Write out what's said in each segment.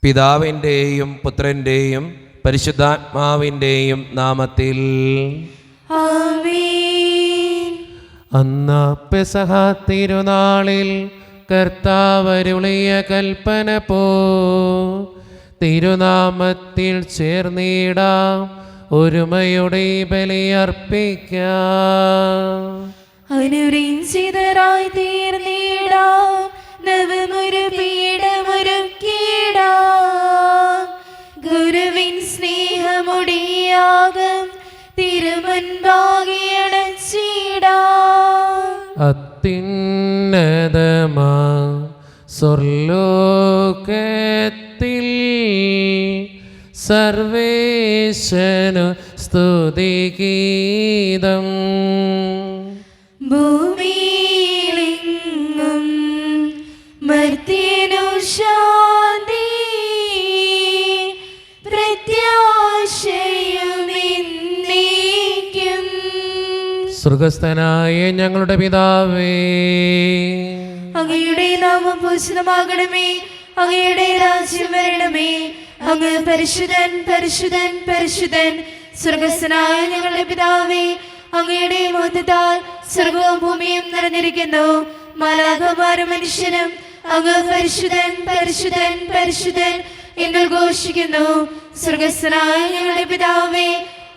പിതാവിൻ്റെയും പുത്രൻ്റെയും പരിശുദ്ധാത്മാവിൻ്റെയും നാമത്തിൽ ആമേൻ. അന്ന് പെസഹ തിരുനാളിൽ കർത്താവരുളിയ കൽപ്പന പോ തിരുനാമത്തിൽ ചേർന്നിടാം, ഒരുമയുടെ ബലിയർപ്പിക്കാം. അനുരഞ്ജിതരായി തീർന്നിടാം, നവമൊരു പീഠമൊരുക്കിടാം. ഗുരുവിൻ സ്നേഹമുടിയാകം തിരുമുൻപാകെ അണച്ചിടാം. അത്യുന്നതമാ സ്വർലോകത്തിൽ സർവേശനു സ്തുതിഗീതം. ഭൂമിയിലെങ്ങും മർത്യനു ശാന്തി, പ്രത്യാശയുമെന്നേക്കും. സ്വർഗസ്ഥനായ ഞങ്ങളുടെ പിതാവേ, അങ്ങയുടെ നാമം പൂജിതമാകണമേ, അങ്ങയുടെ രാജ്യം വരണമേ. അങ്ങ് പരിശുദ്ധൻ പരിശുദ്ധൻ പരിശുദ്ധൻ. സ്വർഗസ്ഥനായ ഞങ്ങളുടെ പിതാവേ, അങ്ങയുടെ മഹത്വത്താൽ സ്വർഗവും ഭൂമിയും നിറഞ്ഞിരിക്കുന്നു. മാലാഖമാരും മനുഷ്യരും അങ്ങ് പരിശുദ്ധൻ പരിശുദ്ധൻ പരിശുദ്ധൻ എന്ന് ഘോഷിക്കുന്നു. സ്വർഗസ്ഥനായ ഞങ്ങളുടെ പിതാവേ,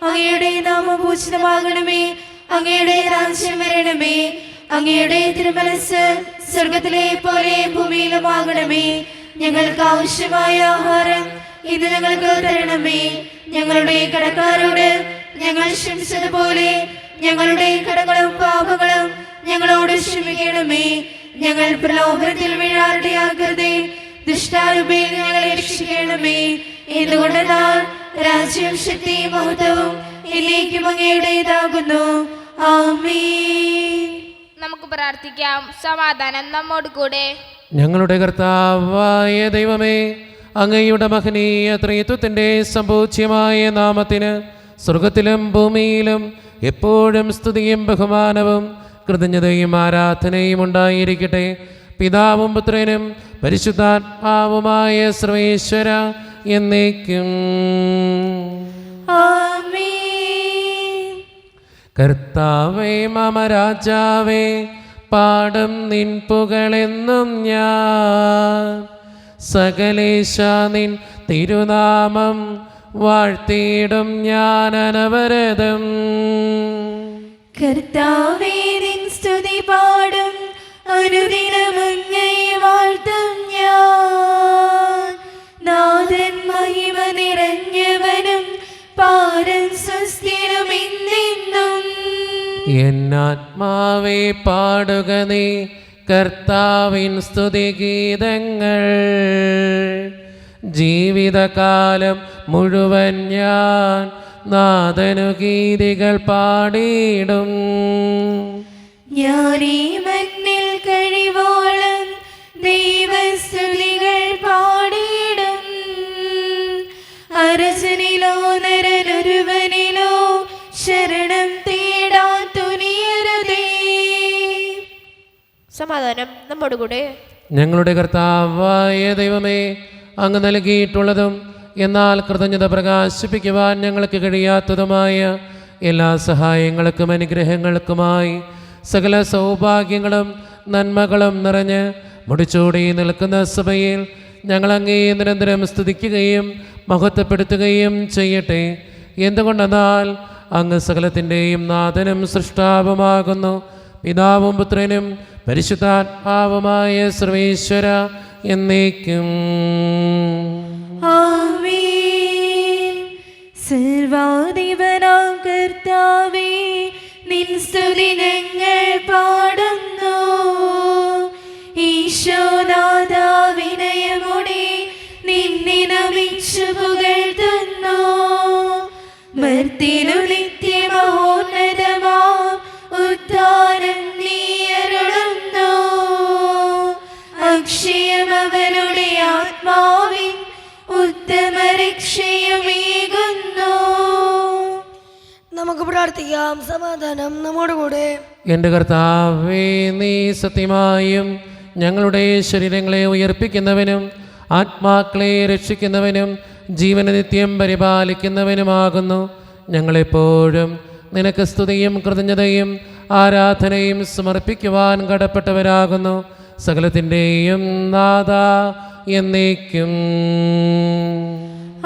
അങ്ങയുടെ നാമം പൂജിതമാകണമേ, അങ്ങയുടെ രാജ്യം വരണമേ. അങ്ങയുടെ തിരുമനസ്സ് സ്വർഗത്തിലെ പോലെ ഭൂമിയിലുമാകണമേ. ഞങ്ങൾക്ക് ആവശ്യമായ ആഹാരം ഇന്ന് ഞങ്ങൾക്ക് തരണമേ. ഞങ്ങളുടെ കടക്കാരോട് ഞങ്ങൾ ക്ഷമിച്ചതുപോലെ ഞങ്ങളുടെ കടങ്ങളും പാപങ്ങളും ഞങ്ങളോട് ക്ഷമിക്കണമേ. ഞങ്ങൾ പ്രലോഭനത്തിൽ വീഴാനിടയാകരുതേ, ദുഷ്ടാരൂപയിൽ ഞങ്ങളെ രക്ഷിക്കണമേ. എന്തുകൊണ്ടെന്നാൽ രാജ്യവും ശക്തിയും മഹത്വവും എന്നേക്കും അങ്ങയുടേതാകുന്നു. ആമേൻ. നമുക്ക് പ്രാർത്ഥിക്കാം. സമാധാനം നമ്മോട് കൂടെ. ഞങ്ങളുടെ കർത്താവായ ദൈവമേ, അങ്ങയുടെ മഹനീയ ത്രിത്വത്തിൻ്റെ സമ്പൂജ്യമായ നാമത്തിന് സ്വർഗത്തിലും ഭൂമിയിലും എപ്പോഴും സ്തുതിയും ബഹുമാനവും കൃതജ്ഞതയും ആരാധനയും ഉണ്ടായിരിക്കട്ടെ. പിതാവും പുത്രനും പരിശുദ്ധാത്മാവുമായ സർവേശ്വര എന്നേക്കും. ആമേൻ. കർത്താവേ മമ രാജാവേ, പാടും നിൻ പുകളെന്നും ഞാൻ. സകലേശ നിൻ തിരുനാമം വാഴ്ത്തിയിടും ഞാൻ അനവരതം. കർത്താവേ നിൻ സ്തുതി പാടും, അനുദിനം അങ്ങയെ വാഴ്ത്തും ഞാൻ. നാഥൻ മഹിമ നിറഞ്ഞവനും പാരം സ്വസ്ഥിരം എന്നെന്നും. എന്നാത്മാവേ പാടുക നീ കർത്താവിൻ സ്തുതിഗീതങ്ങൾ. ജീവിതകാലം മുഴുവൻ ഞാൻ നാഥനു ഗീതികൾ പാടിയിടും. ഞാനീ മണ്ണിൽ കഴിവോളം ദൈവസ്തുതികൾ പാടിയിടും. അരസനിലോ നരനൊരുവനിലോ ശരണം തേടാൻ തുനിയരുതേ. സമാധാനം നമ്മോട് കൂടെ. ഞങ്ങളുടെ കർത്താവായ ദൈവമേ, അങ്ങ് നൽകിയിട്ടുള്ളതും എന്നാൽ കൃതജ്ഞത പ്രകാശിപ്പിക്കുവാൻ ഞങ്ങൾക്ക് കഴിയാത്തതുമായ എല്ലാ സഹായങ്ങൾക്കും അനുഗ്രഹങ്ങൾക്കുമായി സകല സൗഭാഗ്യങ്ങളും നന്മകളും നിറഞ്ഞ് മുടിച്ചൂടി നിൽക്കുന്ന സഭയിൽ ഞങ്ങൾ അങ്ങേ നിരന്തരം സ്തുതിക്കുകയും മഹത്വപ്പെടുത്തുകയും ചെയ്യട്ടെ. എന്തുകൊണ്ടെന്നാൽ അങ്ങ് സകലത്തിൻ്റെയും നാഥനും സൃഷ്ടാവുമാകുന്നു. പിതാവും പുത്രനും പരിശുദ്ധാത്മാവുമായ സർവേശ്വര എന്നേക്കും. ആമേൻ. സർവാധിപനാം കർത്താവേ, നിൻ സ്തുതി ഞങ്ങൾ പാടുന്നു. ഈശോനാഥ വിനയമോടെ നിന്നെ നമിച്ചു പുകഴ്ത്തുന്നു. മർത്യനു നിത്യമഹോന്നതമാം ഉദ്ധാരം നീ അരുളുന്നു. അക്ഷയം അവനുടെ ആത്മാവിൻ ഉത്തമ രക്ഷയുമേകുന്നു. നമുക്ക് പ്രാർത്ഥിക്കാം. സമാധാനം നമ്മോട് കൂടെ. എൻ്റെ കർത്താവേ, നീ സത്യമായും ഞങ്ങളുടെ ശരീരങ്ങളെ ഉയർപ്പിക്കുന്നവനും ആത്മാക്കളെ രക്ഷിക്കുന്നവനും ജീവന നിത്യം പരിപാലിക്കുന്നവനുമാകുന്നു. ഞങ്ങളെപ്പോഴും നിനക്ക് സ്തുതിയും കൃതജ്ഞതയും ആരാധനയും സമർപ്പിക്കുവാൻ കടപ്പെട്ടവരാകുന്നു. സകലത്തിൻ്റെയും നാഥ എന്നേക്കും.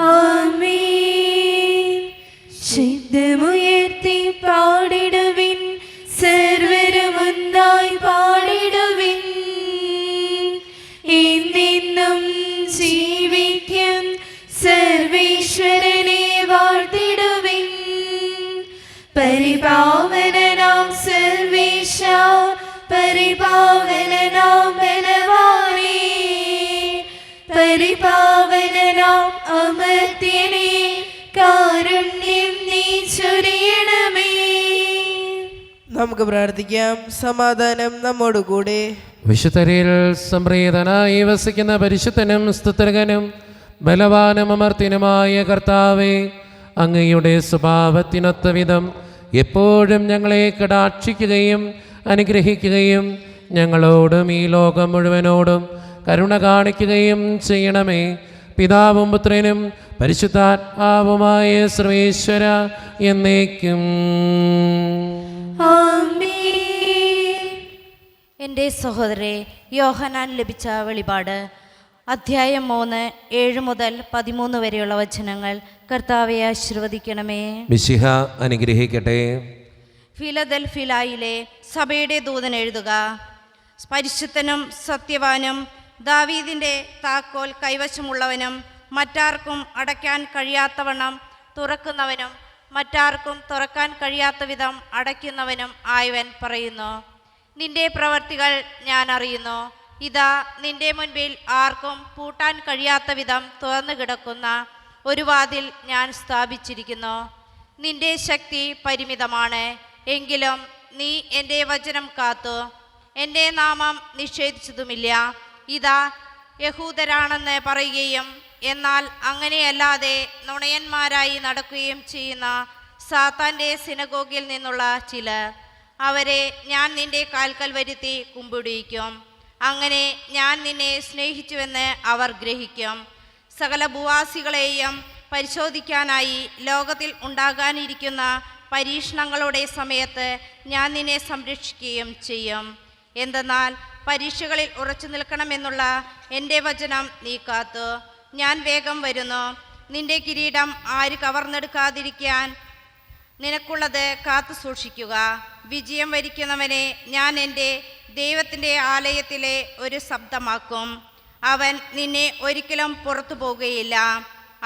ആമേൻ. ശബ്ദമുയർത്തി പാടിടുവിൻ, സർവരും ഒന്നായി പാടിടുവിൻ. എന്നെന്നും ജീവിക്കും സർവേശ്വരനെ വാഴ്ത്തിടുവിൻ. പരിപാവനനാം സർവേശ, പരിപാവനനാം ബലവാനേ, പരിപാവനനാം അമർത്യനേ, കാരുണ്യം നീ ചൊരിയണമേ. നമുക്ക് പ്രാർത്ഥിക്കാം. സമാധാനം നമ്മോടുകൂടെ. വിശുദ്ധരിൽ സംപ്രീതനായി വസിക്കുന്ന പരിശുദ്ധനും സ്തുതർഗനും ബലവാനും അമർത്യനുമായ കർത്താവേ, അങ്ങയുടെ സ്വഭാവത്തിനൊത്ത വിധം എപ്പോഴും ഞങ്ങളെ കടാക്ഷിക്കുകയും അനുഗ്രഹിക്കുകയും ഞങ്ങളോടും ഈ ലോകം മുഴുവനോടും കരുണ കാണിക്കുകയും ചെയ്യണമേ. പിതാവും പുത്രനും പരിശുദ്ധാത്മാവുമായ സർവേശ്വര എന്നേക്കും. എൻ്റെ സഹോദരരെ, യോഹന്നാൻ ലഭിച്ച വെളിപാട് അധ്യായം 3, 7 മുതൽ 13 വരെയുള്ള വചനങ്ങൾ കർത്താവെ ആശീർവദിക്കണമേ. മിശിഹ അനുഗ്രഹിക്കട്ടെ. ഫിലദൽഫിയയിലെ സഭയുടെ ദൂതൻ എഴുതുക. പരിശുദ്ധനും സത്യവാനും ദാവീദിൻ്റെ താക്കോൽ കൈവശമുള്ളവനും മറ്റാർക്കും അടയ്ക്കാൻ കഴിയാത്തവണ്ണം തുറക്കുന്നവനും മറ്റാർക്കും തുറക്കാൻ കഴിയാത്ത വിധം അടയ്ക്കുന്നവനും ആയവൻ പറയുന്നു: നിന്റെ പ്രവർത്തികൾ ഞാൻ അറിയുന്നു. ഇതാ, നിന്റെ മുൻപിൽ ആർക്കും പൂട്ടാൻ കഴിയാത്ത വിധം തുറന്നു കിടക്കുന്ന ഒരു വാതിൽ ഞാൻ സ്ഥാപിച്ചിരിക്കുന്നു. നിന്റെ ശക്തി പരിമിതമാണ്, എങ്കിലും നീ എൻ്റെ വചനം കാത്തു എൻ്റെ നാമം നിഷേധിച്ചതുമില്ല. ഇതാ, യഹൂദരാണെന്ന് പറയുകയും എന്നാൽ അങ്ങനെയല്ലാതെ നുണയന്മാരായി നടക്കുകയും ചെയ്യുന്ന സാത്താൻ്റെ സിനഗോഗിൽ നിന്നുള്ള ചിലർ, അവരെ ഞാൻ നിന്റെ കാൽക്കൽ വരുത്തി കുമ്പിടിയിക്കും. അങ്ങനെ ഞാൻ നിന്നെ സ്നേഹിച്ചുവെന്ന് അവർ ഗ്രഹിക്കും. സകല ഭൂവാസികളെയും പരിശോധിക്കാനായി ലോകത്തിൽ ഉണ്ടാകാനിരിക്കുന്ന പരീക്ഷണങ്ങളുടെ സമയത്ത് ഞാൻ നിന്നെ സംരക്ഷിക്കുകയും ചെയ്യും. എന്തെന്നാൽ പരീക്ഷകളിൽ ഉറച്ചു നിൽക്കണമെന്നുള്ള എൻ്റെ വചനം നീ കാത്തു. ഞാൻ വേഗം വരുന്നു. നിന്റെ കിരീടം ആര് കവർന്നെടുക്കാതിരിക്കാൻ നിനക്കുള്ളത് കാത്തു സൂക്ഷിക്കുക. വിജയം വരിക്കുന്നവനെ ഞാൻ എൻ്റെ ദൈവത്തിൻ്റെ ആലയത്തിലെ ഒരു ശബ്ദമാക്കും. അവൻ നിന്നെ ഒരിക്കലും പുറത്തു പോകുകയില്ല.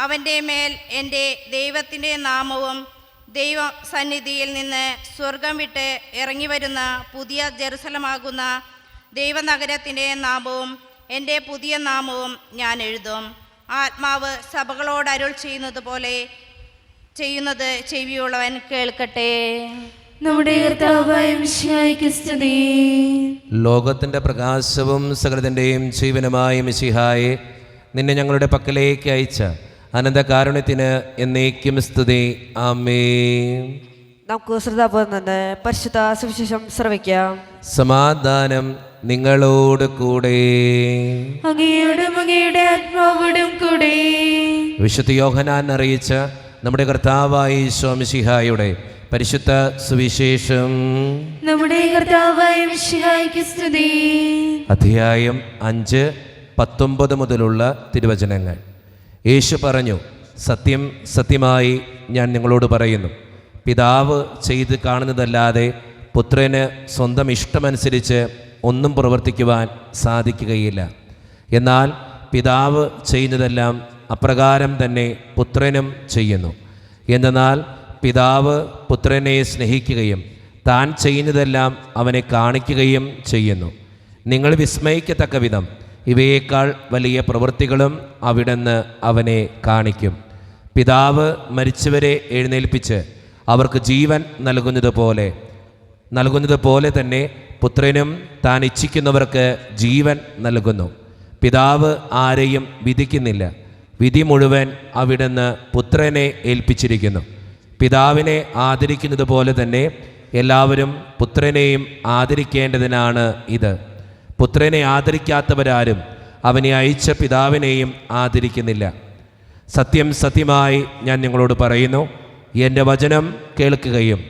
അവൻ്റെ മേൽ എൻ്റെ ദൈവത്തിൻ്റെ നാമവും ദൈവ സന്നിധിയിൽ നിന്ന് സ്വർഗം വിട്ട് ഇറങ്ങി വരുന്ന പുതിയ ജെറുസലമാകുന്ന ദൈവനഗരത്തിൻ്റെ നാമവും എൻ്റെ പുതിയ നാമവും ഞാൻ എഴുതും. ആത്മാവ് സഭകളോട് അരുൾ ചെയ്യുന്നത് ചെവിയുള്ളവൻ കേൾക്കട്ടെ. നമ്മുടെ കർത്താവായ മിശിഹായ്ക്ക് സ്തുതി. ലോകത്തിൻ്റെ പ്രകാശവും സകലത്തിൻ്റെയും ജീവനുമായ മിശിഹായെ, നിന്നെ ഞങ്ങളുടെ പക്കലേക്ക് അയച്ച അനന്തകാരുണ്യത്തിന് എന്നേക്കും സ്തുതി. ആമേൻ. നമുക്ക് ശ്രദ്ധാപൂർവം നിന്ന് പരിശുദ്ധ സുവിശേഷം ശ്രവിക്കാം. സമാധാനം നിങ്ങളോട് കൂടെ. അങ്ങയോടും അങ്ങയുടെ ആത്മാവോടും കൂടെ. വിശുദ്ധ യോഹന്നാൻ അറിയിച്ച നമ്മുടെ കർത്താവായ ഈശോ മിശിഹായുടെ പരിശുദ്ധ സുവിശേഷം. നമ്മുടെ കർത്താവായ മിശിഹായ്ക്ക് സ്തുതി. അധ്യായം 5, 19 മുതലുള്ള തിരുവചനങ്ങൾ. യേശു പറഞ്ഞു: സത്യം സത്യമായി ഞാൻ നിങ്ങളോട് പറയുന്നു, പിതാവ് ചെയ്ത് കാണുന്നതല്ലാതെ പുത്രന് സ്വന്തം ഇഷ്ടമനുസരിച്ച് ഒന്നും പ്രവർത്തിക്കുവാൻ സാധിക്കുകയില്ല. എന്നാൽ പിതാവ് ചെയ്യുന്നതെല്ലാം അപ്രകാരം തന്നെ പുത്രനും ചെയ്യുന്നു. എന്നാൽ പിതാവ് പുത്രനെ സ്നേഹിക്കുകയും താൻ ചെയ്യുന്നതെല്ലാം അവനെ കാണിക്കുകയും ചെയ്യുന്നു. നിങ്ങൾ വിസ്മയിക്കത്തക്ക വിധം ഇവയേക്കാൾ വലിയ പ്രവൃത്തികളും അവിടുന്ന് അവനെ കാണിക്കും. പിതാവ് മരിച്ചവരെ എഴുന്നേൽപ്പിച്ച് അവർക്ക് ജീവൻ നൽകുന്നത് പോലെ തന്നെ പുത്രനും താൻ ഇച്ഛിക്കുന്നവർക്ക് ജീവൻ നൽകുന്നു. പിതാവ് ആരെയും വിധിക്കുന്നില്ല, വിധി മുഴുവൻ അവിടുന്ന് പുത്രനെ ഏൽപ്പിച്ചിരിക്കുന്നു. പിതാവിനെ ആദരിക്കുന്നത് പോലെ തന്നെ എല്ലാവരും പുത്രനെയും ആദരിക്കേണ്ടതിനാണ് ഇത്. പുത്രനെ ആദരിക്കാത്തവരാരും അവനെ അയച്ച പിതാവിനെയും ആദരിക്കുന്നില്ല. സത്യം സത്യമായി ഞാൻ നിങ്ങളോട് പറയുന്നു, എൻ്റെ വചനം കേൾക്കുകയും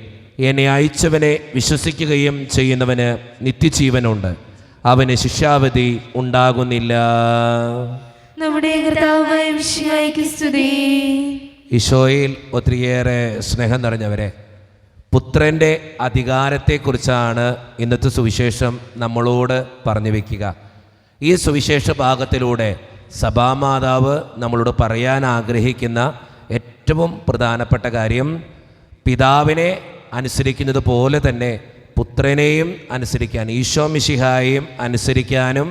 എന്നെ അയച്ചവനെ വിശ്വസിക്കുകയും ചെയ്യുന്നവന് നിത്യജീവനുണ്ട്, അവന് ശിക്ഷാവിധി ഉണ്ടാകുന്നില്ല. നമ്മുടെ കർത്താവായ മിശിഹായ്ക്ക് സ്തുതി. ഈശോയിൽ ഒത്തിരിയേറെ സ്നേഹം നിറഞ്ഞവരെ, പുത്രൻ്റെ അധികാരത്തെക്കുറിച്ചാണ് ഇന്നത്തെ സുവിശേഷം നമ്മളോട് പറഞ്ഞു വയ്ക്കുക. ഈ സുവിശേഷ ഭാഗത്തിലൂടെ സഭാമാതാവ് നമ്മളോട് പറയാൻ ആഗ്രഹിക്കുന്ന ഏറ്റവും പ്രധാനപ്പെട്ട കാര്യം, പിതാവിനെ അനുസരിക്കുന്നത് പോലെ തന്നെ പുത്രനെയും അനുസരിക്കാൻ, ഈശോ മിശിഹായെയും അനുസരിക്കാനും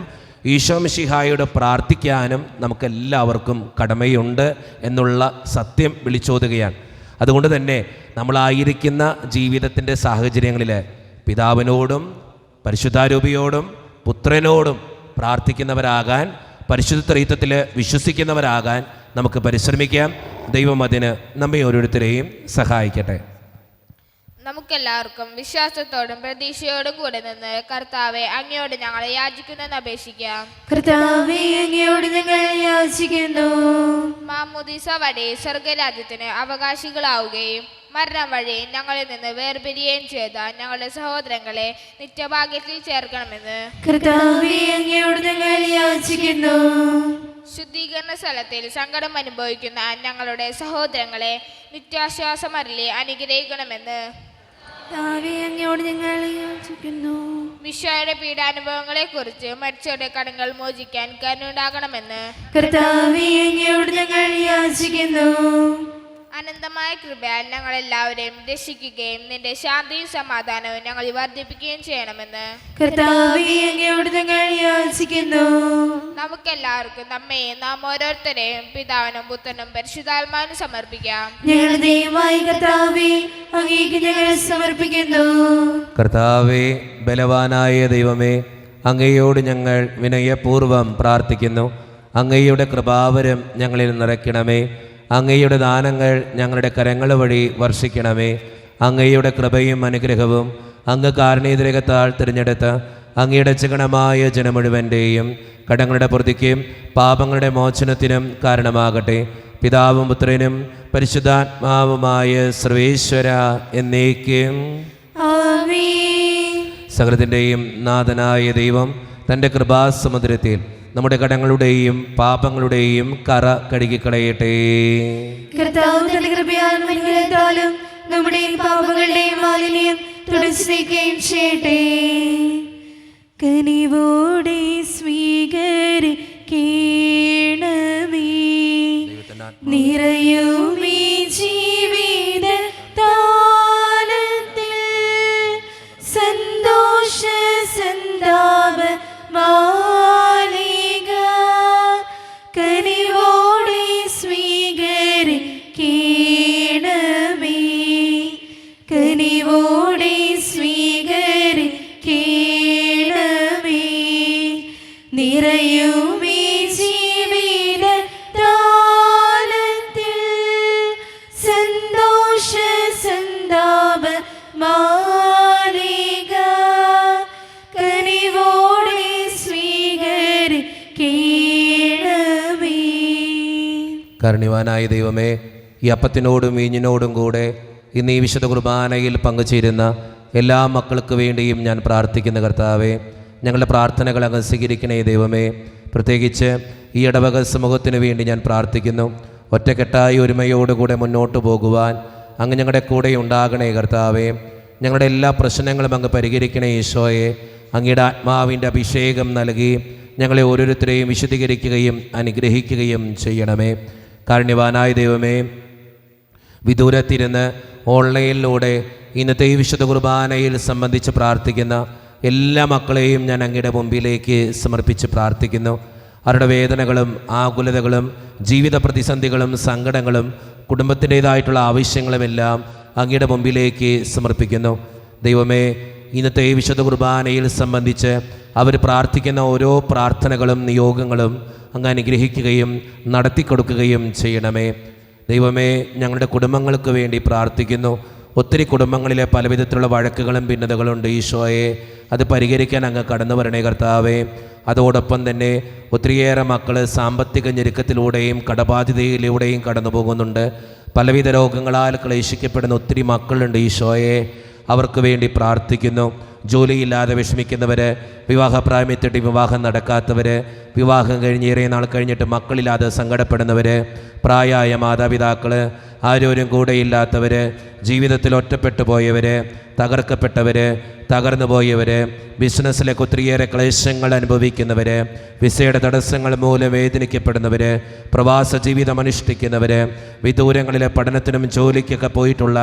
ഈശോ മിശിഹായോട് പ്രാർത്ഥിക്കാനും നമുക്കെല്ലാവർക്കും കടമയുണ്ട് എന്നുള്ള സത്യം വിളിച്ചോതുകയാണ്. അതുകൊണ്ട് തന്നെ നമ്മളായിരിക്കുന്ന ജീവിതത്തിൻ്റെ സാഹചര്യങ്ങളിൽ പിതാവിനോടും പരിശുദ്ധാരൂപിയോടും പുത്രനോടും പ്രാർത്ഥിക്കുന്നവരാകാൻ, പരിശുദ്ധ ത്രിത്വത്തിൽ വിശ്വസിക്കുന്നവരാകാൻ നമുക്ക് പരിശ്രമിക്കാം. ദൈവം അതിന് നമ്മെ ഓരോരുത്തരെയും സഹായിക്കട്ടെ. നമുക്കെല്ലാവർക്കും വിശ്വാസത്തോടും പ്രതീക്ഷയോടും കൂടെ നിന്ന് കർത്താവെ അങ്ങയോട് ഞങ്ങളെ യാചിക്കുന്നെന്ന് അപേക്ഷിക്കാം. കർത്താവേ, അങ്ങയോട് ഞങ്ങൾ യാചിക്കുന്നു. മാമോദീസ വഴി സ്വർഗരാജ്യത്തിന് അവകാശികളാവുകയും മരണം വഴി ഞങ്ങളിൽ നിന്ന് വേർപിരിയുകയും ചെയ്ത ഞങ്ങളുടെ സഹോദരങ്ങളെ നിത്യഭാഗ്യത്തിൽ ചേർക്കണമെന്ന് കർത്താവേ, അങ്ങയോട് ഞങ്ങൾ യാചിക്കുന്നു. ശുദ്ധീകരണ സ്ഥലത്തിൽ സങ്കടം അനുഭവിക്കുന്ന ഞങ്ങളുടെ സഹോദരങ്ങളെ നിത്യാശ്വാസം അരുളി അനുഗ്രഹിക്കണമെന്ന് കർത്താവേ, അങ്ങയോട് ഞങ്ങൾ യാചിക്കുന്നു. മിശോയുടെ പീഡാനുഭവങ്ങളെ കുറിച്ച് മരിച്ചവരുടെ കടങ്ങൾ മോചിക്കാൻ കരുണയുണ്ടാകണമെന്ന് കർത്താവേ, അങ്ങയോട് ഞങ്ങൾ യാചിക്കുന്നു. അനന്തമായ കൃപയാൽ ഞങ്ങളെല്ലാവരെയും രക്ഷിക്കുകയും നിന്റെ ശാന്തിയും സമാധാനവും ഞങ്ങൾ വർദ്ധിപ്പിക്കുകയും ചെയ്യണമെന്ന് കർത്താവേ, അങ്ങയോട് ഞങ്ങൾ യാചിക്കുന്നു. നമുക്കെല്ലാവർക്കും നമ്മയും നാം ഓരോരുത്തരെയും പിതാവിനും പുത്രനും പരിശുദ്ധാത്മാവിനും സമർപ്പിക്കാം. ഞങ്ങളുടെ ദൈവമായ കർത്താവേ, അങ്ങേക്ക് ഞങ്ങൾ സമർപ്പിക്കുന്നു. കർത്താവേ, ബലവാനായ ദൈവമേ, അങ്ങയോട് ഞങ്ങൾ വിനയപൂർവ്വം പ്രാർത്ഥിക്കുന്നു. അങ്ങയുടെ കൃപാവരം ഞങ്ങളിൽ നിറയ്ക്കണമേ. അങ്ങയുടെ ദാനങ്ങൾ ഞങ്ങളുടെ കരങ്ങൾ വഴി വർഷിക്കണമേ. അങ്ങയുടെ കൃപയും അനുഗ്രഹവും അങ്ങ് കാരുണ്യതിരകത്താൽ തിരഞ്ഞെടുത്ത അങ്ങയുടെ ചികണമായ ജനം മുഴുവൻ്റെയും കടങ്ങളുടെ പ്രതിക്കും പാപങ്ങളുടെ മോചനത്തിനും കാരണമാകട്ടെ. പിതാവും പുത്രനും പരിശുദ്ധാത്മാവുമായ സർവേശ്വര എന്നേക്കും ആമേൻ. സകലത്തിൻ്റെയും നാഥനായ ദൈവം തൻ്റെ കൃപാസമുദ്രത്തിൽ നമ്മുടെ കടങ്ങളുടെയും പാപങ്ങളുടെയും കറ കഴുകിക്കളയട്ടെ. കർത്താവ് തന്റെ കൃപയാലും അനുഗ്രഹത്താലും നമ്മുടെ പാപങ്ങളുടെയും മാലിന്യം തുടച്ചു നീക്കുകയും ചെയ്യട്ടെ. കനിവോടെ സ്വീകരിക്കണമേ നിറയുമീ ജീവിത താലത്തിൽ സന്തോഷ സന്താപ മാലിക കനിവോടെ സ്വീകരിക്കണമേ കനിവോടെ സ്വീകരിക്കണമേ നിറയുമീ ജീവിത താലത്തിൽ സന്തോഷ സന്താപ മാലിക കനിവോടെ സ്വീകരിക്കണമേ. കാരുണ്യവാനായ ദൈവമേ, ഈ അപ്പത്തിനോടും വീഞ്ഞിനോടും കൂടെ ഇന്ന് ഈ വിശുദ്ധ കുർബാനയിൽ പങ്കുചേരുന്ന എല്ലാ മക്കൾക്ക് വേണ്ടിയും ഞാൻ പ്രാർത്ഥിക്കുന്ന കർത്താവേ, ഞങ്ങളുടെ പ്രാർത്ഥനകൾ അങ്ങ് സ്വീകരിക്കണേ ദൈവമേ. പ്രത്യേകിച്ച് ഈ ഇടവക സമൂഹത്തിന് വേണ്ടി ഞാൻ പ്രാർത്ഥിക്കുന്നു. ഒറ്റക്കെട്ടായി ഒരുമയോടുകൂടെ മുന്നോട്ട് പോകുവാൻ അങ്ങ് ഞങ്ങളുടെ കൂടെ ഉണ്ടാകണേ കർത്താവേ. ഞങ്ങളുടെ എല്ലാ പ്രശ്നങ്ങളും അങ്ങ് പരിഹരിക്കണേ ഈശോയെ. അങ്ങയുടെ ആത്മാവിൻ്റെ അഭിഷേകം നൽകി ഞങ്ങളെ ഓരോരുത്തരെയും വിശദീകരിക്കുകയും അനുഗ്രഹിക്കുകയും ചെയ്യണമേ. കാരുണ്യവാനായ ദൈവമേ, വിദൂരത്തിരുന്ന് ഓൺലൈനിലൂടെ ഇന്നത്തെ ഈ വിശുദ്ധ കുർബാനയിൽ സംബന്ധിച്ച് പ്രാർത്ഥിക്കുന്ന എല്ലാ മക്കളെയും ഞാൻ അങ്ങയുടെ മുമ്പിലേക്ക് സമർപ്പിച്ച് പ്രാർത്ഥിക്കുന്നു. അവരുടെ വേദനകളും ആകുലതകളും ജീവിത പ്രതിസന്ധികളും സങ്കടങ്ങളും കുടുംബത്തിൻ്റേതായിട്ടുള്ള ആവശ്യങ്ങളുമെല്ലാം അങ്ങയുടെ മുമ്പിലേക്ക് സമർപ്പിക്കുന്നു. ദൈവമേ, ഇന്നത്തെ ഈ വിശുദ്ധ കുർബാനയിൽ സംബന്ധിച്ച് അവർ പ്രാർത്ഥിക്കുന്ന ഓരോ പ്രാർത്ഥനകളും നിയോഗങ്ങളും അങ്ങ് അനുഗ്രഹിക്കുകയും നടത്തിക്കൊടുക്കുകയും ചെയ്യണമേ. ദൈവമേ, ഞങ്ങളുടെ കുടുംബങ്ങൾക്ക് വേണ്ടി പ്രാർത്ഥിക്കുന്നു. ഒത്തിരി കുടുംബങ്ങളിലെ പലവിധത്തിലുള്ള വഴക്കുകളും ഭിന്നതകളുണ്ട് ഈശോയെ. അത് പരിഹരിക്കാൻ അങ്ങ് കടന്നു വരണേ കർത്താവേ. അതോടൊപ്പം തന്നെ ഒത്തിരിയേറെ മക്കൾ സാമ്പത്തിക ഞെരുക്കത്തിലൂടെയും കടബാധ്യതയിലൂടെയും കടന്നു പോകുന്നുണ്ട്. പലവിധ രോഗങ്ങളാൽ ക്ലേശിക്കപ്പെടുന്ന ഒത്തിരി മക്കളുണ്ട് ഈശോയെ. അവർക്ക് വേണ്ടി പ്രാർത്ഥിക്കുന്നു. ജോലിയില്ലാതെ വിഷമിക്കുന്നവർ, വിവാഹപ്രായമെത്തിയിട്ട് വിവാഹം നടക്കാത്തവർ, വിവാഹം കഴിഞ്ഞ് ഏറെ നാൾ കഴിഞ്ഞിട്ട് മക്കളില്ലാതെ സങ്കടപ്പെടുന്നവർ, പ്രായമായ മാതാപിതാക്കൾ, ആരോരും കൂടെയില്ലാത്തവർ, ജീവിതത്തിൽ ഒറ്റപ്പെട്ടു പോയവർ, തകർക്കപ്പെട്ടവർ, തകർന്നു പോയവർ, ബിസിനസ്സിലേക്ക് ഒത്തിരിയേറെ ക്ലേശങ്ങൾ അനുഭവിക്കുന്നവർ, വിസയുടെ തടസ്സങ്ങൾ മൂലം വേദനിക്കപ്പെടുന്നവർ, പ്രവാസ ജീവിതം അനുഷ്ഠിക്കുന്നവർ, വിദൂരങ്ങളിലെ പഠനത്തിനും ജോലിക്കൊക്കെ പോയിട്ടുള്ള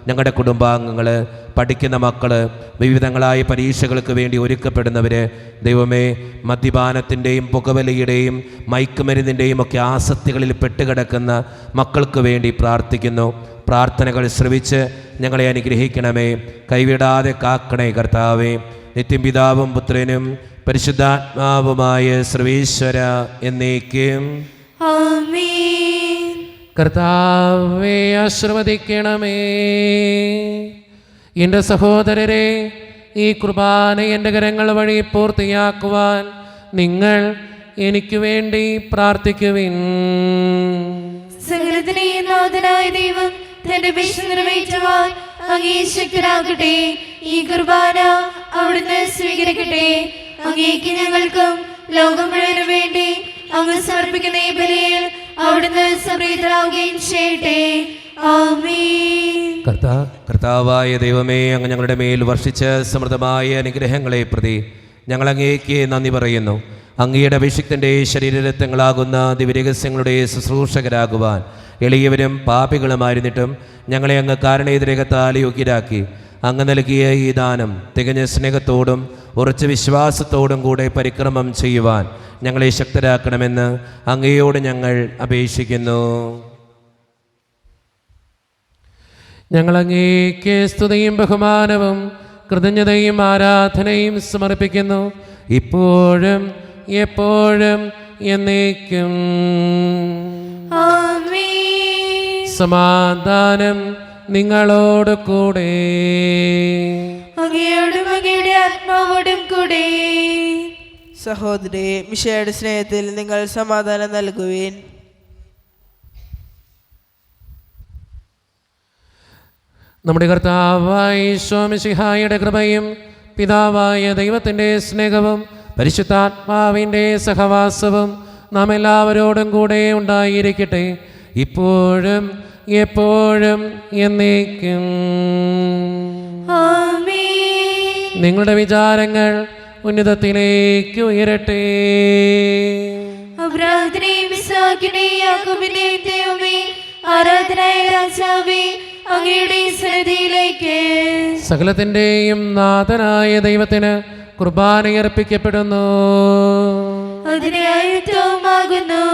ഞങ്ങളുടെ കുടുംബാംഗങ്ങൾ, പഠിക്കുന്ന മക്കൾ, വിവിധങ്ങളായ പരീക്ഷകൾക്ക് വേണ്ടി ഒരുക്കപ്പെടുന്നവർ, ദൈവമേ, മദ്യപാനത്തിൻ്റെയും പുകവലിയുടെയും മയക്കുമരുന്നിൻ്റെയും ഒക്കെ ആസക്തികളിൽ പെട്ടുകിടക്കുന്ന മക്കൾക്ക് വേണ്ടി പ്രാർത്ഥിക്കുന്നു. പ്രാർത്ഥനകൾ ശ്രവിച്ച് ഞങ്ങളെ അനുഗ്രഹിക്കണമേ. കൈവിടാതെ കാക്കണേ കർത്താവേ. നിത്യം പിതാവും പുത്രനും പരിശുദ്ധാത്മാവുമായ സർവീശ്വര എന്നേക്കും ആമേൻ. കർത്താവേ ആശീർവദിക്കണമേ. എൻ്റെ സഹോദരരെ, ഈ കുർബാന എൻ്റെ കരങ്ങൾ വഴി പൂർത്തിയാക്കുവാൻ നിങ്ങൾ എനിക്ക് വേണ്ടി പ്രാർത്ഥിക്കുവിൻ. സകലത്തിനെയും നാഥനായ ദൈവം തന്റെ അപേക്ഷ നിറവേറ്റുവാൻ അങ്ങേ ശക്തനാകട്ടെ. ഈ കുർബാന അവിടുന്ന് സ്വീകരിക്കട്ടെ. അങ്ങേക്ക് ഞങ്ങൾക്കും ലോകം മുഴുവനും വേണ്ടി അങ്ങ് സമർപ്പിക്കുന്ന ഈ ബലിയിൽ അവിടുന്ന് സംപ്രീതനാവുകയും ചെയ്യട്ടെ. ആമേൻ. കർത്താവായ ദൈവമേ, അങ്ങ് ഞങ്ങളുടെ മേൽ വർഷിച്ച സമൃദ്ധമായ അനുഗ്രഹങ്ങളെ പ്രതി ഞങ്ങൾ അങ്ങേക്ക് നന്ദി പറയുന്നു. അങ്ങയുടെ അഭിഷിക്തൻ്റെ ശരീരരത്നങ്ങളാകുന്ന ദിവ്യരഹസ്യങ്ങളുടെ ശുശ്രൂഷകരാകുവാൻ എളിയവരും പാപികളുമായിരുന്നിട്ടും ഞങ്ങളെ അങ്ങ് കാരണേതരകത്താൽ യോഗ്യരാക്കി. അങ്ങ് നൽകിയ ഈ ദാനം തികഞ്ഞ സ്നേഹത്തോടും ഉറച്ച വിശ്വാസത്തോടും കൂടെ പരിക്രമം ചെയ്യുവാൻ ഞങ്ങളെ ശക്തരാക്കണമെന്ന് അങ്ങയോട് ഞങ്ങൾ അപേക്ഷിക്കുന്നു. ഞങ്ങൾ അങ്ങേക്ക് സ്തുതിയും ബഹുമാനവും കൃതജ്ഞതയും ആരാധനയും സമർപ്പിക്കുന്നു, ഇപ്പോഴും എപ്പോഴും എന്നേക്കും. ആമേൻ. സമാധാനം നിങ്ങളോട് കൂടെ. അങ്ങയോടും അങ്ങയുടെ ആത്മാവോടും കൂടെ. സഹോദരി, മിശിഹായുടെ സ്നേഹത്തിൽ നിങ്ങൾ സമാധാനം നൽകുവിൻ. നമ്മുടെ കർത്താവായ ഈശോ മിശിഹായുടെ കൃപയും പിതാവായ ദൈവത്തിൻ്റെ സ്നേഹവും പരിശുദ്ധാത്മാവിൻ്റെ സഹവാസവും നാം എല്ലാവരോടും കൂടെ ഉണ്ടായിരിക്കട്ടെ, ഇപ്പോഴും എപ്പോഴും എന്നേക്കും. ആമേൻ. നിങ്ങളുടെ വിചാരങ്ങൾ ഉന്നതത്തിലേക്ക് ഉയരട്ടെ. അബ്രാഹത്തിനെയും ഇസ്ഹാക്കിനെയും യാക്കോബിനെയും ദൈവമേ, ആരാധനായ രാജാവേ, അങ്ങയുടെ സന്നിധിയിലേക്ക് സകലത്തിൻ്റെയും നാഥനായ ദൈവത്തിന് കുർബാനയർപ്പിക്കപ്പെടുന്നു. അതിനെ ആയുധവുമാകുന്നു.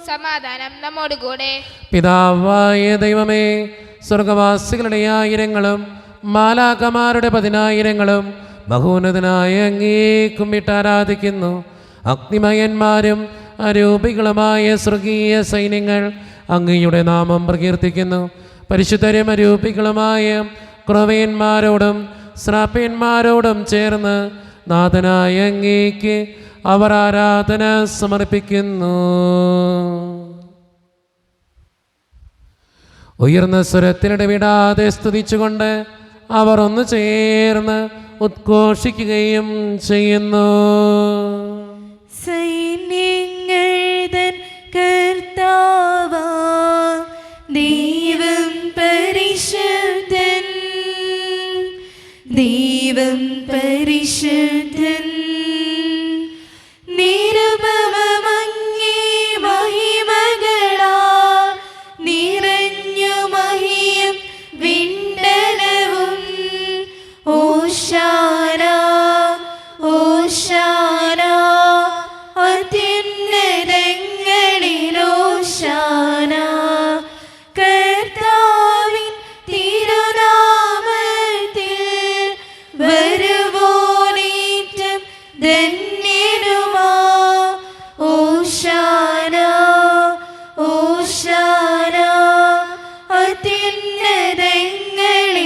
സമാധാനം നമ്മോടുകൂടെ. പിതാവായ ദൈവമേ, സ്വർഗവാസികളുടെ ആയിരങ്ങളും മാലാകമാരുടെ 10,000ങ്ങളും മഹോന്നതനായ അങ്ങേ കുമ്പിട്ട് ആരാധിക്കുന്നു. അഗ്നിമയന്മാരും അരൂപികളുമായ സ്വർഗീയ സൈന്യങ്ങൾ അങ്ങയുടെ നാമം പ്രകീർത്തിക്കുന്നു. പരിശുദ്ധരും അരൂപികളുമായ ക്രൊവ്യന്മാരോടും ശ്രാപ്യന്മാരോടും ചേർന്ന് നാഥനായ അങ്ങേക്ക് അവർ ആരാധന സമർപ്പിക്കുന്നു. ഉയർന്ന സ്വരത്തിനിടവിടാതെ സ്തുതിച്ചുകൊണ്ട് അവർ ഒന്ന് ചേർന്ന് ഉദ്ഘോഷിക്കുകയും ചെയ്യുന്നു. സൈന്യങ്ങൾ തൻ കർത്താവാം ദൈവം പരിശുദ്ധൻ, ദൈവം പരിശുദ്ധൻ. നിരുപമങ്ങേ മഹിമകളാൽ നിറഞ്ഞു മഹിയും വിണ്ടലവും. ഓശാന ഓശാന അത്യുന്നതങ്ങളിൽ ഓശാന. കർത്താവിൻ തിരുനാമത്തിൽ വരുവോനേറ്റം ധന്യനുമാ. ഓശാന ഓശാന അത്യുന്നതങ്ങളിൽ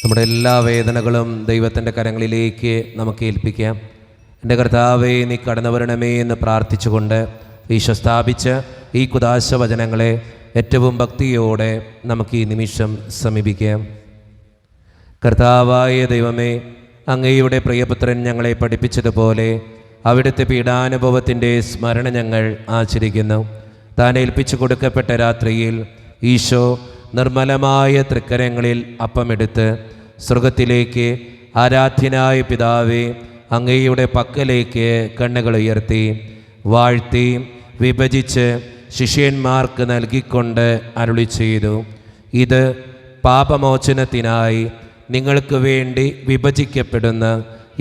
നമ്മുടെ എല്ലാ വേദനകളും ദൈവത്തിൻ്റെ കരങ്ങളിലേക്ക് നമുക്ക് ഏൽപ്പിക്കാം. എൻ്റെ കർത്താവേ, നീ കടന്നു വരണമേ എന്ന് പ്രാർത്ഥിച്ചുകൊണ്ട് ഈശോ സ്ഥാപിച്ച ഈ കുദാശ വചനങ്ങളെ ഏറ്റവും ഭക്തിയോടെ നമുക്ക് ഈ നിമിഷം സമീപിക്കാം. കർത്താവായ ദൈവമേ, അങ്ങയുടെ പ്രിയപുത്രൻ ഞങ്ങളെ പഠിപ്പിച്ചതുപോലെ അവിടുത്തെ പീഡാനുഭവത്തിൻ്റെ സ്മരണ ഞങ്ങൾ ആചരിക്കുന്നു. താൻ ഏൽപ്പിച്ചു കൊടുക്കപ്പെട്ട രാത്രിയിൽ ഈശോ നിർമ്മലമായ തൃക്കരങ്ങളിൽ അപ്പമെടുത്ത് സ്വർഗത്തിലേക്ക് ആരാധ്യനായ പിതാവേ, അങ്ങയുടെ പക്കലേക്ക് കണ്ണുകൾ ഉയർത്തി വാഴ്ത്തി വിഭജിച്ച് ശിഷ്യന്മാർക്ക് നൽകിക്കൊണ്ട് അരുളി ചെയ്തു, ഇത് പാപമോചനത്തിനായി നിങ്ങൾക്ക് വേണ്ടി വിഭജിക്കപ്പെടുന്ന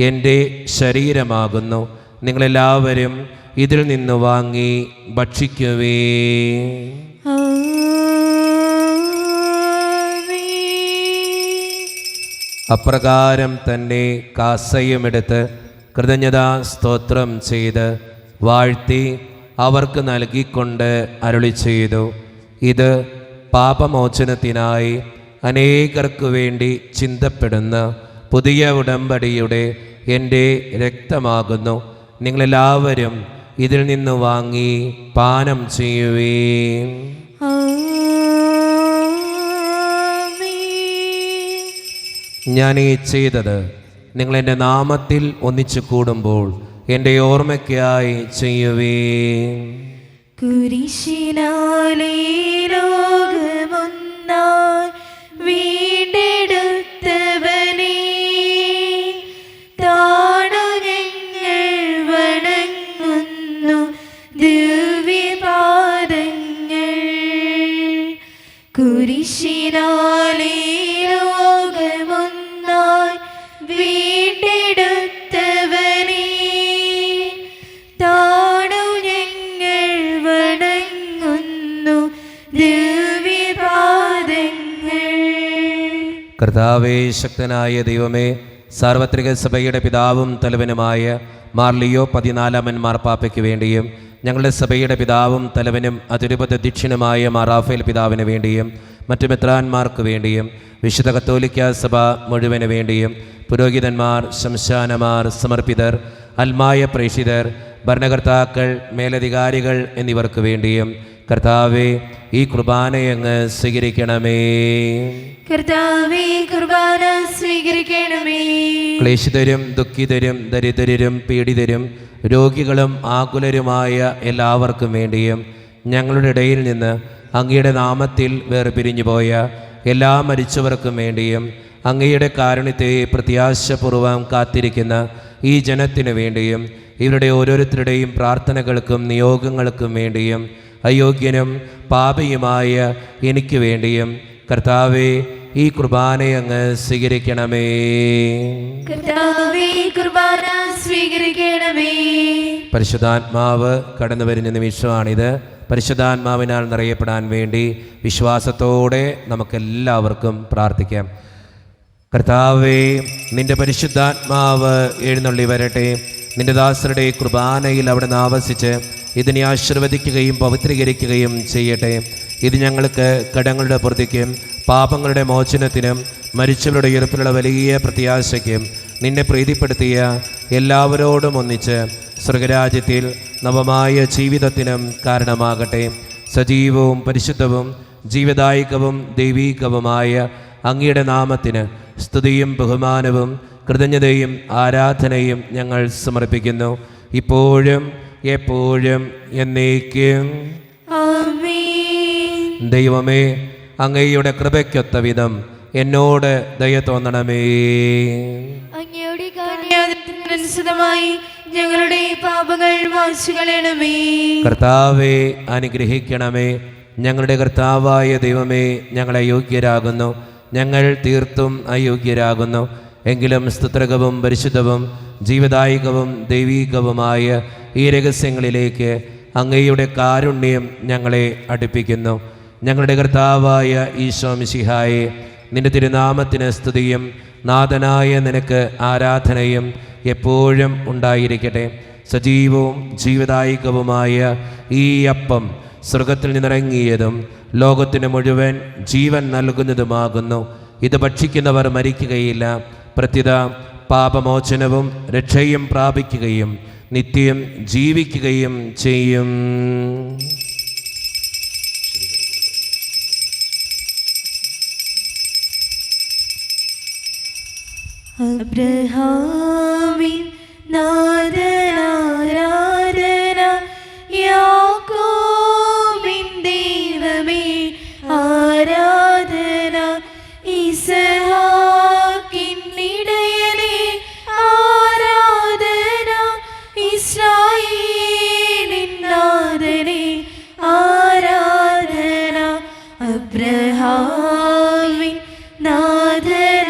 എൻ്റെ ശരീരമാകുന്നു. നിങ്ങളെല്ലാവരും ഇതിൽ നിന്ന് വാങ്ങി ഭക്ഷിക്കുവേ. അപ്രകാരം തന്നെ കാസയുമെടുത്ത് കൃതജ്ഞതാ സ്തോത്രം ചെയ്ത് വാഴ്ത്തി അവർക്ക് നൽകിക്കൊണ്ട് അരുളി ചെയ്തു, ഇത് പാപമോചനത്തിനായി അനേകർക്ക് വേണ്ടി ചിന്തപ്പെടുന്ന പുതിയ ഉടമ്പടിയുടെ എൻ്റെ രക്തമാകുന്നു. നിങ്ങളെല്ലാവരും ഇതിൽ നിന്ന് വാങ്ങി പാനം ചെയ്യുവേ. ഞാൻ ഈ ചെയ്തത് നിങ്ങൾ എൻ്റെ നാമത്തിൽ ഒന്നിച്ചു കൂടുമ്പോൾ എൻ്റെ ഓർമ്മയ്ക്കായി ചെയ്യുവേ. കുരിശിനാലേ ലോകമൊന്നായി വീണ്ടെടുത്തവനേ, താണു ഞങ്ങൾ വണങ്ങുന്നു ദിവ്യപാദങ്ങൾ. കുരിശിനാലേ ലോകമൊന്നായി വീണ്ടെടുത്തവനേ, താണു ഞങ്ങൾ വണങ്ങുന്നു ദിവ്യപാദങ്ങൾ. കർത്താവേ, ശക്തനായ ദൈവമേ, സാർവത്രിക സഭയുടെ പിതാവും തലവനുമായ മാർ ലിയോ 14 മാർപ്പാപ്പയ്ക്ക് വേണ്ടിയും ഞങ്ങളുടെ സഭയുടെ പിതാവും തലവനും അതിരൂപത അധ്യക്ഷനുമായ മാർ റാഫേൽ പിതാവിന് വേണ്ടിയും മറ്റു മെത്രാന്മാർക്ക് വേണ്ടിയും വിശുദ്ധ കത്തോലിക്ക സഭ മുഴുവന് വേണ്ടിയും പുരോഹിതന്മാർ, ശംശാനമാർ, സമർപ്പിതർ, അൽമായ പ്രേക്ഷിതർ, ഭരണകർത്താക്കൾ, മേലധികാരികൾ എന്നിവർക്ക് വേണ്ടിയും കർത്താവേ, ഈ കുർബാനയങ്ങ് സ്വീകരിക്കണമേ. കർത്താവേ, കുർബാന സ്വീകരിക്കണമേ. ക്ലേശിതരും ദുഃഖിതരും ദരിദ്രരും പീഡിതരും രോഗികളും ആകുലരുമായ എല്ലാവർക്കും വേണ്ടിയും ഞങ്ങളുടെ ഇടയിൽ നിന്ന് അങ്ങയുടെ നാമത്തിൽ വേർപിരിഞ്ഞുപോയ എല്ലാ മരിച്ചവർക്കും വേണ്ടിയും അങ്ങയുടെ കാരുണ്യത്തെ പ്രത്യാശപൂർവ്വം കാത്തിരിക്കുന്ന ഈ ജനത്തിനു വേണ്ടിയും ഇവരുടെ ഓരോരുത്തരുടെയും പ്രാർത്ഥനകൾക്കും നിയോഗങ്ങൾക്കും വേണ്ടിയും അയോഗ്യനും പാപിയുമായ എനിക്ക് വേണ്ടിയും കർത്താവേ, ഈ കുർബാനയങ്ങ് സ്വീകരിക്കണമേ. കർത്താവേ, കുർബാന സ്വീകരിക്കണമേ. പരിശുദ്ധാത്മാവ് കടന്നു വരുന്ന നിമിഷമാണിത്. പരിശുദ്ധാത്മാവിനാൽ നിറയപ്പെടാൻ വേണ്ടി വിശ്വാസത്തോടെ നമുക്കെല്ലാവർക്കും പ്രാർത്ഥിക്കാം. കർത്താവേ, നിന്റെ പരിശുദ്ധാത്മാവ് എഴുന്നള്ളി വരട്ടെ. നിന്റെ ദാസരുടെ കുർബാനയിൽ അവിടെ നിന്ന് ആവസിച്ച് ഇതിനെ ആശീർവദിക്കുകയും പവിത്രീകരിക്കുകയും ചെയ്യട്ടെ. ഇത് ഞങ്ങൾക്ക് കടങ്ങളുടെ പൂർത്തിക്കും പാപങ്ങളുടെ മോചനത്തിനും മരിച്ചവരുടെ ഉയർപ്പിലുള്ള വലിയ പ്രത്യാശയ്ക്കും നിന്നെ പ്രീതിപ്പെടുത്തിയ എല്ലാവരോടും ഒന്നിച്ച് സ്വർഗരാജ്യത്തിൽ നവമായ ജീവിതത്തിനും കാരണമാകട്ടെ. സജീവവും പരിശുദ്ധവും ജീവദായകവും ദൈവീകവുമായ അങ്ങയുടെ നാമത്തിന് സ്തുതിയും ബഹുമാനവും കൃതജ്ഞതയും ആരാധനയും ഞങ്ങൾ സമർപ്പിക്കുന്നു, ഇപ്പോഴും എപ്പോഴും എന്നേക്കും. ആമേൻ. ദൈവമേ, അങ്ങയുടെ കൃപയ്ക്കൊത്ത വിധം എന്നോട് ദയ തോന്നണമേ. അങ്ങയുടെ കാരുണ്യാനുസൃതമായി ഞങ്ങളുടെ പാപങ്ങൾ മായ്ച്ചുകളയണമേ. കർത്താവെ അനുഗ്രഹിക്കണമേ. ഞങ്ങളുടെ കർത്താവായ ദൈവമേ, ഞങ്ങൾ അയോഗ്യരാകുന്നു, ഞങ്ങൾ തീർത്തും അയോഗ്യരാകുന്നു. എങ്കിലും സ്തുത്രകവും പരിശുദ്ധവും ജീവദായകവും ദൈവീകവുമായ ഈ രഹസ്യങ്ങളിലേക്ക് അങ്ങയുടെ കാരുണ്യം ഞങ്ങളെ അടുപ്പിക്കുന്നു. ഞങ്ങളുടെ കർത്താവായ ഈശോ മിശിഹായെ, നിന്റെ തിരുനാമത്തിന് സ്തുതിയും നാഥനായ നിനക്ക് ആരാധനയും എപ്പോഴും ഉണ്ടായിരിക്കട്ടെ. സജീവവും ജീവദായകവുമായ ഈ അപ്പം സ്വർഗത്തിൽ നിന്നിറങ്ങിയതും ലോകത്തിന് മുഴുവൻ ജീവൻ നൽകുന്നതുമാകുന്നു. ഇത് ഭക്ഷിക്കുന്നവർ മരിക്കുകയില്ല, പ്രത്യുത പാപമോചനവും രക്ഷയും പ്രാപിക്കുകയും നിത്യം ജീവിക്കുകയും ചെയ്യും. അബ്രഹാമിൻ നാഥനാരാധന, യാക്കോബിൻ ദൈവമേ ആരാധന, ഇസ്ഹാക്കിൻ ഇടയനേ ആരാധന, ഇസ്രായേലിൻ നാഥനേ ആരാധന. അബ്രഹാമിൻ നാഥനാരാധന,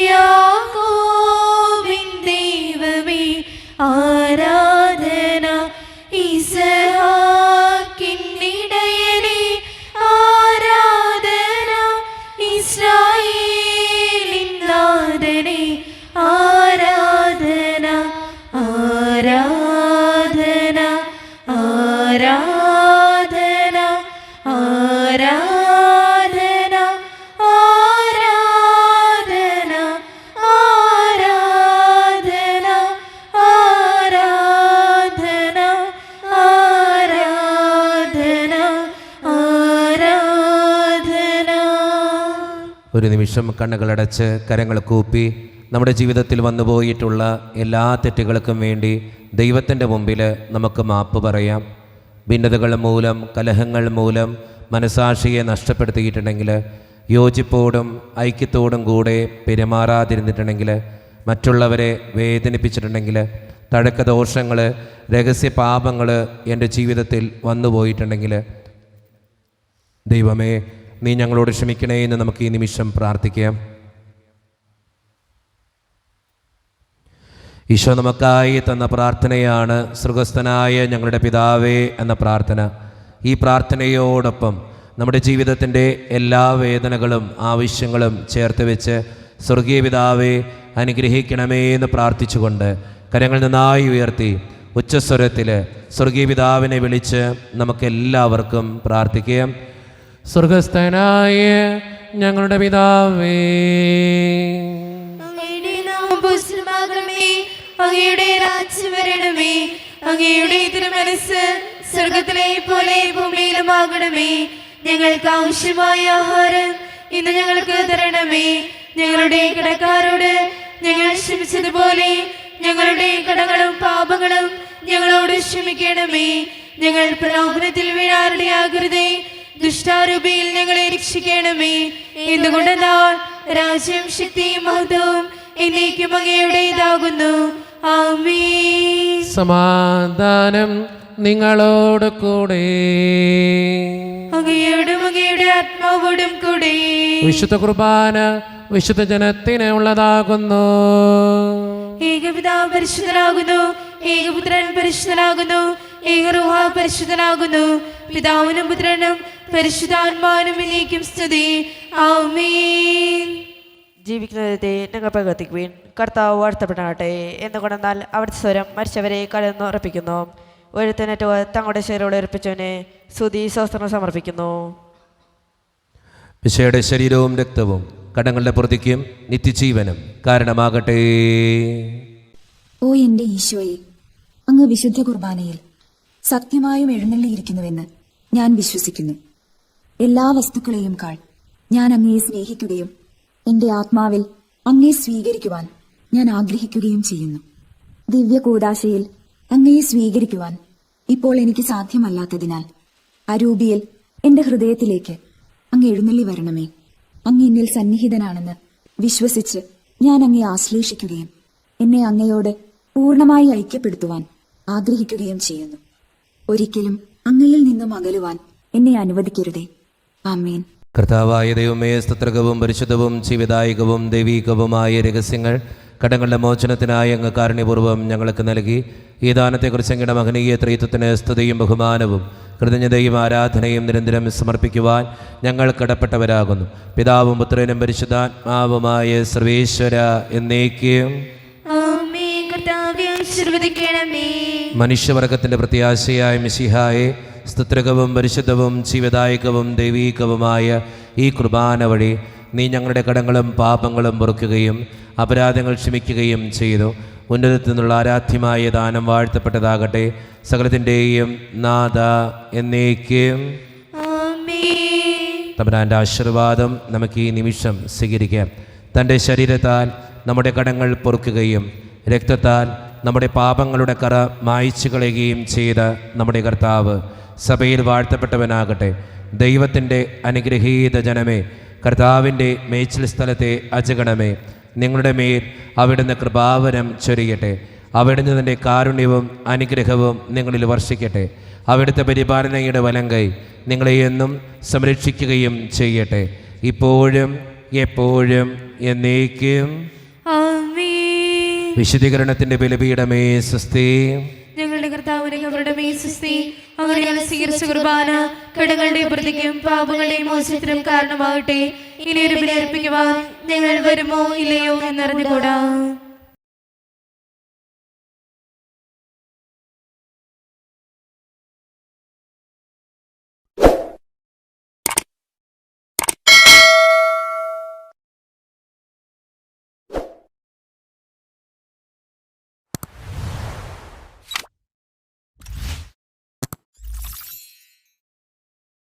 യാക്കോബിൻ ദൈവമേ ആരാധന, ഇസ്ഹാക്കിൻ ഇടയനേ ആരാധന, ഇസ്രായേലിൻ നാഥനേ ആരാധന. ആരാധന ആരാധന ആരാധന ആരാധന ആരാധന ആരാധന ആരാധന ആരാധന. ഒരു നിമിഷം കണ്ണുകളടച്ച് കരങ്ങൾ കൂപ്പി നമ്മുടെ ജീവിതത്തിൽ വന്നുപോയിട്ടുള്ള എല്ലാ തെറ്റുകൾക്കും വേണ്ടി ദൈവത്തിൻ്റെ മുമ്പിൽ നമുക്ക് മാപ്പ് പറയാം. ഭിന്നതകൾ മൂലം, കലഹങ്ങൾ മൂലം മനസാക്ഷിയെ നഷ്ടപ്പെടുത്തിയിട്ടുണ്ടെങ്കിൽ, യോജിപ്പോടും ഐക്യത്തോടും കൂടെ പെരുമാറാതിരുന്നിട്ടുണ്ടെങ്കിൽ, മറ്റുള്ളവരെ വേദനിപ്പിച്ചിട്ടുണ്ടെങ്കിൽ, തഴക്കദോഷങ്ങൾ, രഹസ്യ പാപങ്ങൾ എൻ്റെ ജീവിതത്തിൽ വന്നുപോയിട്ടുണ്ടെങ്കിൽ, ദൈവമേ നീ ഞങ്ങളോട് ക്ഷമിക്കണേ എന്ന് നമുക്ക് ഈ നിമിഷം പ്രാർത്ഥിക്കാം. ഈശോ നമുക്കായി തന്ന പ്രാർത്ഥനയാണ് സ്വർഗസ്ഥനായ ഞങ്ങളുടെ പിതാവേ എന്ന പ്രാർത്ഥന. ഈ പ്രാർത്ഥനയോടൊപ്പം നമ്മുടെ ജീവിതത്തിൻ്റെ എല്ലാ വേദനകളും ആവശ്യങ്ങളും ചേർത്ത് വെച്ച് സ്വർഗീയ പിതാവേ അനുഗ്രഹിക്കണമേ എന്ന് പ്രാർത്ഥിച്ചുകൊണ്ട് കരങ്ങൾ നന്നായി ഉയർത്തി ഉച്ചസ്വരത്തിൽ സ്വർഗീയ പിതാവിനെ വിളിച്ച് നമുക്കെല്ലാവർക്കും പ്രാർത്ഥിക്കാം. സ്വർഗസ്ഥനായ ഞങ്ങളുടെ പിതാവേ, അങ്ങയുടെ നാമം പൂജിതമാകണമേ, അങ്ങയുടെ രാജ്യം വരണമേ, അങ്ങയുടെ തിരുമനസ്സ് സ്വർഗത്തിലെ പോലെ ഭൂമിയിലുമാകണമേ. ഞങ്ങൾക്ക് ആവശ്യമായ ആഹാരം ഇന്ന് ഞങ്ങൾക്ക് തരണമേ. ഞങ്ങളുടെ കടക്കാരോട് ഞങ്ങൾ ക്ഷമിച്ചതുപോലെ ഞങ്ങളുടെ കടങ്ങളും പാപങ്ങളും ഞങ്ങളോട് ക്ഷമിക്കണമേ. ഞങ്ങൾ പ്രലോഭനത്തിൽ വീഴാനിടയാകരുതേ, ദുഷ്ടാരൂപിയിൽ ഞങ്ങളെ രക്ഷിക്കണമേ. എന്തുകൊണ്ടെന്നാൽ രാജ്യം, ശക്തിയും മഹത്വവും എന്നേക്കും അങ്ങയുടേതാകുന്നു. ആമേൻ. സമാധാനം നിങ്ങളോട് കൂടെ. അങ്ങയോടും അങ്ങയുടെ ആത്മാവോടും കൂടെ. വിശുദ്ധ കുർബാന വിശുദ്ധ ജനത്തിന് ഉള്ളതാകുന്നു. ഏകപിതാവ് പരിശുദ്ധനാകുന്നു, ഏകപുത്രൻ പരിശുദ്ധനാകുന്നു, ഏകറൂഹ പരിശുദ്ധനാകുന്നു. പിതാവിനും പുത്രനും പരിശുദ്ധാത്മാവിനും എന്നേക്കും സ്തുതി. ആമേൻ. ജീവിക്കുന്നതിനെ നിങ്ങൾ പ്രവർത്തിക്കുവിൻ. കർത്താവ് വാഴ്ത്തപ്പെടാട്ടെ. എന്നുകൊണ്ടെന്നാൽ അവിടുത്തെ സ്വരം മരിച്ചവരെ കലർന്നുറപ്പിക്കുന്നു. ഒരുത്തനേറ്റ് തങ്ങളുടെ ശരീരം ഉറപ്പിച്ചവനെ സ്തുതി സ്വസ്ത്രം സമർപ്പിക്കുന്നു. വിശയുടെ ശരീരവും രക്തവും കടങ്ങളുടെ പ്രതിക്കും നിത്യജീവനും കാരണമാകട്ടെ. ഓ എന്റെ ഈശോയെ, അങ്ങ് വിശുദ്ധ കുർബാനയിൽ സത്യമായും എഴുന്നള്ളിയിരിക്കുന്നുവെന്ന് ഞാൻ വിശ്വസിക്കുന്നു. എല്ലാ വസ്തുക്കളെയും കാൾ ഞാൻ അങ്ങയെ സ്നേഹിക്കുകയും എന്റെ ആത്മാവിൽ അങ്ങയെ സ്വീകരിക്കുവാൻ ഞാൻ ആഗ്രഹിക്കുകയും ചെയ്യുന്നു. ദിവ്യ കൂദാശയിൽ അങ്ങയെ സ്വീകരിക്കുവാൻ ഇപ്പോൾ എനിക്ക് സാധ്യമല്ലാത്തതിനാൽ അരൂപിയിൽ എന്റെ ഹൃദയത്തിലേക്ക് അങ്ങ് എഴുന്നള്ളി വരണമേ. അങ്ങ് എന്നിൽ സന്നിഹിതനാണെന്ന് വിശ്വസിച്ച് ഞാൻ അങ്ങയെ ആശ്ലേഷിക്കുകയും എന്നെ അങ്ങയോട് പൂർണ്ണമായി ഐക്യപ്പെടുത്തുവാൻ ആഗ്രഹിക്കുകയും ചെയ്യുന്നു. ഒരിക്കലും അങ്ങയിൽ നിന്നും അകലുവാൻ എന്നെ അനുവദിക്കരുതേ. ആമേൻ. കർത്താവായ ദൈവമേ, സ്തോത്രകവും പരിശുദ്ധവും ജീവിതായികവും ദൈവീകവുമായ രഹസ്യങ്ങൾ കടങ്ങളുടെ മോചനത്തിനായി അങ്ങ് കാരുണ്യപൂർവ്വം ഞങ്ങൾക്ക് നൽകി. ഈ ദാനത്തെക്കുറിച്ച് അങ്ങയുടെ മഹനീയ ത്രിത്വത്തിന് സ്തുതിയും ബഹുമാനവും കൃതജ്ഞതയും ആരാധനയും നിരന്തരം സമർപ്പിക്കുവാൻ ഞങ്ങൾ കടപ്പെട്ടവരാകുന്നു. പിതാവും പുത്രനും പരിശുദ്ധാത്മാവുമായ സർവേശ്വര എന്നേക്കും. ആമേൻ. കർത്താവേ, ആശീർവദിക്കണമേ. മനുഷ്യവർഗത്തിൻ്റെ പ്രത്യാശയായ മിശിഹായെ, സ്തുത്രകവും പരിശുദ്ധവും ജീവദായകവും ദൈവീകവുമായ ഈ കുർബാന വഴി നീ ഞങ്ങളുടെ കടങ്ങളും പാപങ്ങളും പൊറുക്കുകയും അപരാധങ്ങൾ ക്ഷമിക്കുകയും ചെയ്തു. ഉന്നതത്തിൽ നിന്നുള്ള ആരാധ്യമായ ദാനം വാഴ്ത്തപ്പെട്ടതാകട്ടെ. സകലത്തിൻ്റെയും നാഥ എന്നേക്കും തമ്പുരാൻ്റെ ആശീർവാദം നമുക്ക് ഈ നിമിഷം സ്വീകരിക്കാം. തൻ്റെ ശരീരത്താൽ നമ്മുടെ കടങ്ങൾ പൊറുക്കുകയും രക്തത്താൽ നമ്മുടെ പാപങ്ങളുടെ കറ മായ്ച്ചു കളയുകയും ചെയ്ത നമ്മുടെ കർത്താവ് സഭയിൽ വാഴ്ത്തപ്പെട്ടവനാകട്ടെ. ദൈവത്തിൻ്റെ അനുഗ്രഹീത ജനമേ, കർത്താവിൻ്റെ മേച്ചിൽ സ്ഥലത്തെ അജഗണമേ, നിങ്ങളുടെ മേൽ അവിടുന്ന് കൃപാവരം ചൊരിയട്ടെ. അവിടുന്ന് തൻ്റെ കാരുണ്യവും അനുഗ്രഹവും നിങ്ങളിൽ വർഷിക്കട്ടെ. അവിടുത്തെ പരിപാലനയുടെ വലങ്കൈ നിങ്ങളെ എന്നും സംരക്ഷിക്കുകയും ചെയ്യട്ടെ, ഇപ്പോഴും എപ്പോഴും എന്നേക്കും. വിശുദ്ധീകരണത്തിൻ്റെ ബലിപീഠമേ സ്വസ്തി. ഞങ്ങളുടെ കർത്താവിനെ അവരുടെ മേൽ സ്വസ്തി. അങ്ങനെ ഞങ്ങൾ സ്വീകരിച്ച കുർബാന കടങ്ങളുടെ പ്രതിക്കും പാപങ്ങളുടെയും മോചനത്തിനും കാരണമാകട്ടെ. ഇനി ഒരു ബലി അർപ്പിക്കുവാൻ ഞങ്ങൾ വരുമോ ഇല്ലയോ എന്നറിഞ്ഞുകൂടാ.